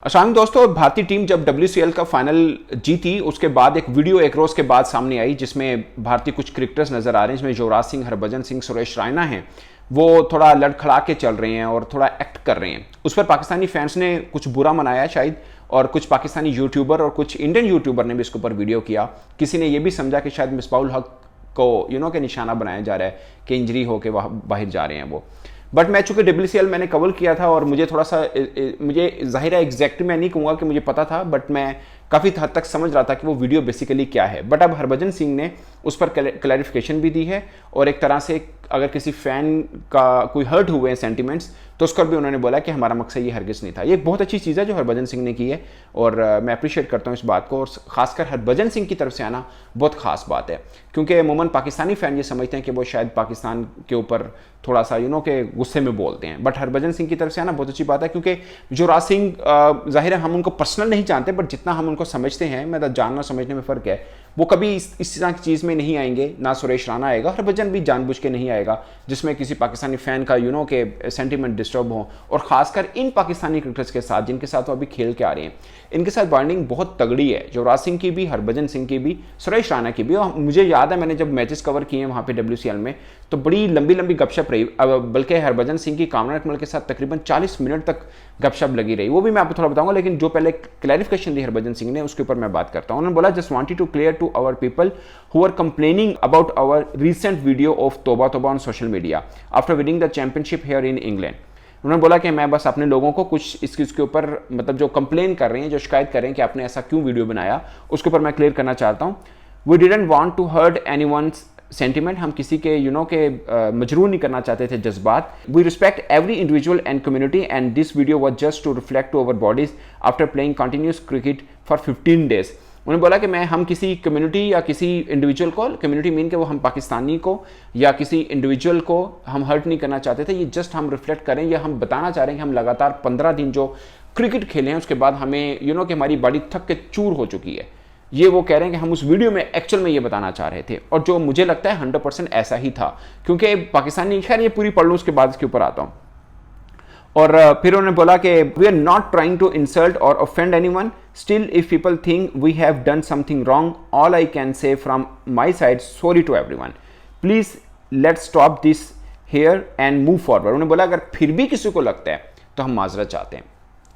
असल दोस्तों, भारतीय टीम जब WCL का फाइनल जीती उसके बाद एक वीडियो एक रोज के बाद सामने आई जिसमें भारतीय कुछ क्रिकेटर्स नजर आ रहे हैं, जिसमें युवराज सिंह, हरभजन सिंह, सुरेश रैना हैं। वो थोड़ा लड़खड़ा के चल रहे हैं और थोड़ा एक्ट कर रहे हैं। उस पर पाकिस्तानी फैंस ने कुछ बुरा मनाया शायद, और कुछ पाकिस्तानी यूट्यूबर और कुछ इंडियन यूट्यूबर ने भी इसके ऊपर वीडियो किया। किसी ने यह भी समझा कि शायद मिसबाहुल हक को के निशाना बनाया जा रहा है कि इंजरी होकर बाहर जा रहे हैं वो। बट मैं चूंकि WCL मैंने कवर किया था और मुझे थोड़ा सा मुझे जाहिर है एग्जैक्ट मैं नहीं कहूँगा कि मुझे पता था, बट मैं काफ़ी हद तक समझ रहा था कि वो वीडियो बेसिकली क्या है। बट अब हरभजन सिंह ने उस पर क्लैरिफिकेशन भी दी है, और एक तरह से अगर किसी फैन का कोई हर्ट हुए हैं सेंटिमेंट्स तो उस पर भी उन्होंने बोला कि हमारा मकसद ये हरगिज़ नहीं था। ये एक बहुत अच्छी चीज़ है जो हरभजन सिंह ने की है, और मैं अप्रिशिएट करता हूँ इस बात को। और खासकर हरभजन सिंह की तरफ से आना बहुत खास बात है, क्योंकि अमूमन पाकिस्तानी फैन ये समझते हैं कि वो शायद पाकिस्तान के ऊपर थोड़ा सा के गुस्से में बोलते हैं। बट हरभजन सिंह की तरफ से आना बहुत अच्छी बात है, क्योंकि युवराज सिंह जाहिर है हम उनको पर्सनल नहीं जानते, बट जितना हम उनको समझते हैं, मतलब जानना समझने में फ़र्क है। वो कभी इस तरह की चीज़ में नहीं आएंगे, ना सुरेश राणा आएगा, हरभजन भी जानबूझ के नहीं आएगा जिसमें किसी पाकिस्तानी फैन का के सेंटीमेंट डिस्टर्ब हो। और खासकर इन पाकिस्तानी क्रिकेटर्स के साथ जिनके साथ वो अभी खेल के आ रहे हैं, इनके साथ बॉन्डिंग बहुत तगड़ी है, युवराज सिंह की भी, हरभजन सिंह की भी, सुरेश राणा की भी। और मुझे याद है मैंने जब मैचेस कवर किए हैं वहाँ पे WCL में, तो बड़ी लंबी लंबी गपशप रही। बल्कि हरभजन सिंह की कामरान अकमल के साथ तकरीबन 40 मिनट तक गपशप लगी रही। वो भी मैं आपको थोड़ा बताऊंगा, लेकिन जो पहले क्लैरिफिकेशन दी हरभजन सिंह ने उसके ऊपर मैं बात करता हूँ। उन्होंने बोला, just wanted to clear to our people who are complaining about our recent video of तौबा तौबा on social media after winning the championship here in England। उन्होंने बोला कि मैं बस अपने लोगों को कुछ इसके ऊपर मतलब जो कंप्लेन कर रहे हैं, जो शिकायत कर रहे हैं कि आपने ऐसा क्यों वीडियो बनाया, उसके ऊपर मैं क्लियर करना चाहता हूँ। We didn't want to hurt anyone's sentiment, हम किसी के के मजरूर नहीं करना चाहते थे जज्बात। We respect every individual and community and this video was just to reflect to our bodies after playing continuous cricket for 15 days. उन्होंने बोला कि हम किसी कम्युनिटी या किसी इंडिविजुअल को, कम्युनिटी मीन के वो हम पाकिस्तानी को या किसी इंडिविजुअल को हम हर्ट नहीं करना चाहते थे। ये जस्ट हम रिफ्लेक्ट करें या हम बताना चाह रहे हैं कि हम लगातार 15 दिन जो क्रिकेट खेले हैं उसके बाद हमें कि हमारी बॉडी थक के चूर हो चुकी है। ये वो कह रहे हैं कि हम उस वीडियो में एक्चुअल में ये बताना चाह रहे थे, और जो मुझे लगता है 100% ऐसा ही था, क्योंकि पाकिस्तानी, खैर ये पूरी पढ़ लूँ उसके बाद इसके ऊपर आता हूँ। और फिर उन्होंने बोला कि we are not trying to insult और offend anyone, still if people think we have done something wrong, all I can say from my side, sorry to everyone, please let's stop this here and move forward. उन्होंने बोला अगर फिर भी किसी को लगता है तो हम माजरत चाहते हैं।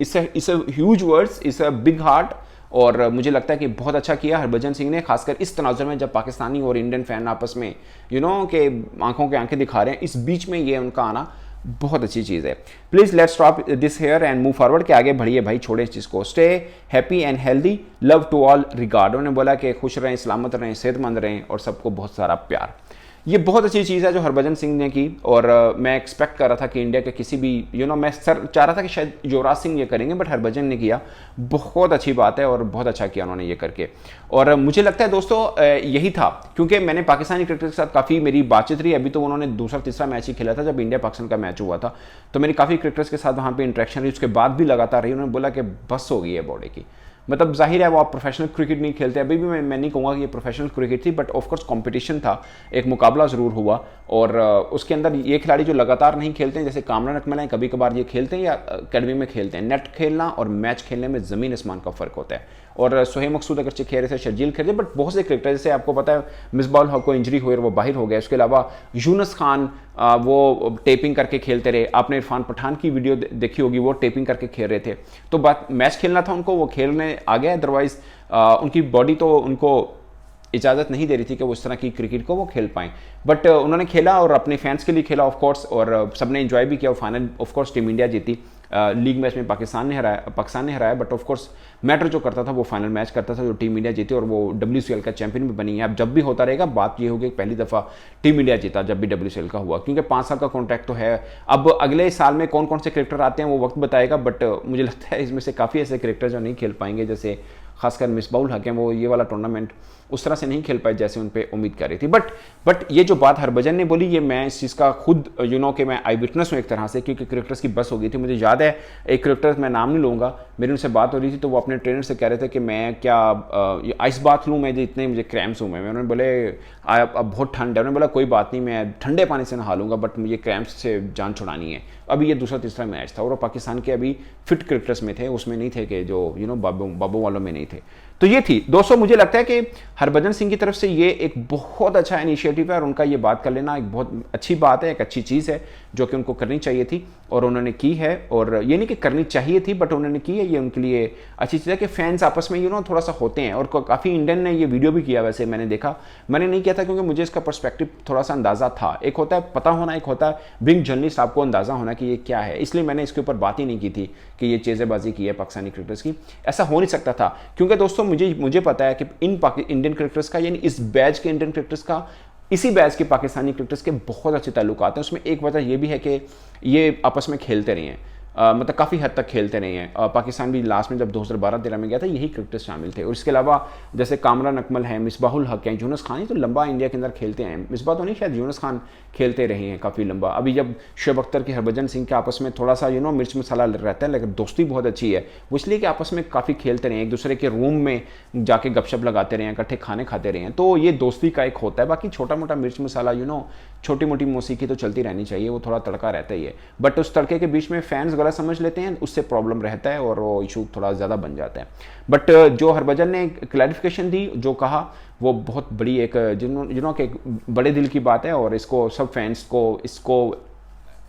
It's a huge words, it's a big heart, और मुझे लगता है कि बहुत अच्छा किया हरभजन सिंह ने, खासकर इस तनाजुर में जब पाकिस्तानी और इंडियन फैन आपस में के आंखों के आंखें दिखा रहे हैं, इस बीच में ये उनका आना बहुत अच्छी चीज़ है। Please let's stop this here and move forward, के आगे बढ़िए भाई, छोड़े इस चीज़ को। Stay happy and healthy, love to all, regard. उन्होंने बोला कि खुश रहें, सलामत रहें, सेहतमंद रहें, और सबको बहुत सारा प्यार। ये बहुत अच्छी चीज़ है जो हरभजन सिंह ने की, और मैं एक्सपेक्ट कर रहा था कि इंडिया के किसी भी मैं चाह रहा था कि शायद युवराज सिंह ये करेंगे, बट हरभजन ने किया। बहुत अच्छी बात है और बहुत अच्छा किया उन्होंने ये करके। और मुझे लगता है दोस्तों यही था, क्योंकि मैंने पाकिस्तानी क्रिकेट के साथ काफ़ी मेरी बातचीत रही। अभी तो उन्होंने दूसरा तीसरा मैच ही खेला था जब इंडिया पाकिस्तान का मैच हुआ था, तो मेरी काफ़ी क्रिकेटर्स के साथ वहाँ पर इंटरेक्शन रही। उसके बाद भी लगातार रही। उन्होंने बोला कि बस हो गई है बॉडी की, मतलब जाहिर है वो आप प्रोफेशनल क्रिकेट नहीं खेलते। अभी भी मैं नहीं कहूँगा कि ये प्रोफेशनल क्रिकेट थी, बट ऑफकोर्स कंपटीशन था, एक मुकाबला ज़रूर हुआ, और उसके अंदर ये खिलाड़ी जो लगातार नहीं खेलते हैं, जैसे कामरान अकमल हैं, कभी कभार ये खेलते हैं या अकेडमी में खेलते हैं। नेट खेलना और मैच खेलने में ज़मीन आसमान का फ़र्क होता है। और सोहेब मकसूद अगर खेल रहे थे, शर्जील खेल रहे, बट बहुत से क्रिकेटर, जैसे आपको पता है मिसबाहुल हक को इंजरी हुई और वो बाहर हो गया। उसके अलावा यूनुस खान वो टेपिंग करके खेलते रहे। आपने इरफान पठान की वीडियो देखी होगी, वो टेपिंग करके खेल रहे थे। तो बात मैच खेलना था उनको, वो खेलने आ गए, अदरवाइज उनकी बॉडी तो उनको इजाज़त नहीं दे रही थी कि वो इस तरह की क्रिकेट को वो खेल पाएँ। बट उन्होंने खेला और अपने फैंस के लिए खेला ऑफकोर्स, और सबने एंजॉय भी किया। फाइनल ऑफकोर्स टीम इंडिया जीती। लीग मैच में पाकिस्तान ने हराया, बट ऑफकोर्स मैटर जो करता था वो फाइनल मैच करता था, जो टीम इंडिया जीती और वो WCL का चैंपियन भी बनी है। अब जब भी होता रहेगा, बात ये होगी पहली दफ़ा टीम इंडिया जीता जब भी WCL का हुआ, क्योंकि 5 साल का कॉन्ट्रैक्ट तो है। अब अगले साल में कौन कौन से क्रिकेटर आते हैं वो वक्त बताएगा, बट मुझे लगता है इसमें से काफ़ी ऐसे क्रिकेटर जो नहीं खेल पाएंगे, जैसे खासकर मिसबाउल हक हैं, वो ये वाला टूर्नामेंट उस तरह से नहीं खेल पाए जैसे उन पे उम्मीद कर रही थी। बट ये जो बात हरभजन ने बोली, ये मैं इस चीज़ का खुद कि मैं आई विटनेस हूँ एक तरह से, क्योंकि क्रिकेटर्स की बस हो गई थी। मुझे याद है एक क्रिकेटर, मैं नाम नहीं लूँगा, मेरी उनसे बात हो रही थी तो वो अपने ट्रेनर से कह रहे थे कि मैं क्या ये आइस बाथ लूँ, मैं इतने मुझे क्रैम्प्स हुए मैं। उन्होंने बोले अब बहुत ठंड है, उन्होंने बोला कोई बात नहीं मैं ठंडे पानी से नहा लूँगा, बट मुझे क्रैम्प्स से जान छुड़ानी है। अभी ये दूसरा तीसरा मैच था और वो पाकिस्तान के अभी फिट क्रिकेटर्स में थे, उसमें नहीं थे कि जो बाबू वालों में नहीं थे। तो ये थी दोस्तों, मुझे लगता है कि हरभजन सिंह की तरफ से ये एक बहुत अच्छा इनिशिएटिव है और उनका ये बात कर लेना एक बहुत अच्छी बात है, एक अच्छी चीज़ है जो कि उनको करनी चाहिए थी और उन्होंने की है। और ये नहीं कि करनी चाहिए थी, बट उन्होंने की है, ये उनके लिए अच्छी चीज़ है कि फैंस आपस में थोड़ा सा होते हैं। और काफ़ी इंडियन ने ये वीडियो भी किया, वैसे मैंने देखा, मैंने नहीं किया था क्योंकि मुझे इसका पर्सपेक्टिव थोड़ा सा अंदाज़ा था। एक होता है पता होना, एक होता है बिंग जर्नलिस्ट आपको अंदाज़ा होना कि ये क्या है, इसलिए मैंने इसके ऊपर बात ही नहीं की थी कि ये चेज़ेबाजी की है पाकिस्तानी क्रिकेटर्स की। ऐसा हो नहीं सकता था क्योंकि दोस्तों मुझे पता है कि इंडियन क्रिकेटर्स का, यानी इस बैच के इंडियन क्रिकेटर्स का, इसी बैच के पाकिस्तानी क्रिकेटर्स के बहुत अच्छे ताल्लुकात हैं। उसमें एक वजह यह भी है कि ये आपस में खेलते रहे हैं, मतलब काफ़ी हद तक खेलते रहे हैं। पाकिस्तान भी लास्ट में जब 2012-13 में गया था, यही क्रिकेटर्स शामिल थे। और इसके अलावा जैसे कामरान अकमल हैं, मिसबाहुल हक हैं, यूनुस खान, तो लंबा इंडिया के अंदर खेलते हैं। मिसबा तो नहीं, शायद यूनुस खान खेलते रहे हैं काफ़ी लंबा। अभी जब शुएब अख्तर की हरभजन सिंह के आपस में थोड़ा सा मिर्च मसाला रहता है, लेकिन दोस्ती बहुत अच्छी है, वो इसलिए कि आपस में काफ़ी खेलते रहे हैं, एक दूसरे के रूम में जाके गपशप लगाते रहे हैं, इकट्ठे खाने खाते रहे हैं, तो ये दोस्ती का एक होता है। बाकी छोटा मोटा मिर्च मसाला छोटी मोटी मौसीकी तो चलती रहनी चाहिए, वो थोड़ा तड़का रहता ही है। बट उस तड़के के बीच में फैंस गलत समझ लेते हैं, उससे प्रॉब्लम रहता है और वो इशू थोड़ा ज़्यादा बन जाता है। बट जो हरभजन ने क्लैरिफिकेशन दी, जो कहा, वो बहुत बड़ी एक के एक बड़े दिल की बात है और इसको सब फैंस को इसको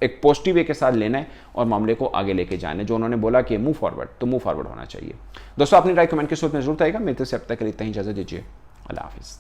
एक पॉजिटिव वे के साथ लेना है और मामले को आगे लेके जाना है। जो उन्होंने बोला कि मूव फॉरवर्ड, तो मूव फॉरवर्ड होना चाहिए। दोस्तों अपनी राय कमेंट के सूरत में जरूर आएगा। मेरे तरफ से अब तक के लिए इतना ही, इजाजत दीजिए, अल्लाह हाफिज़।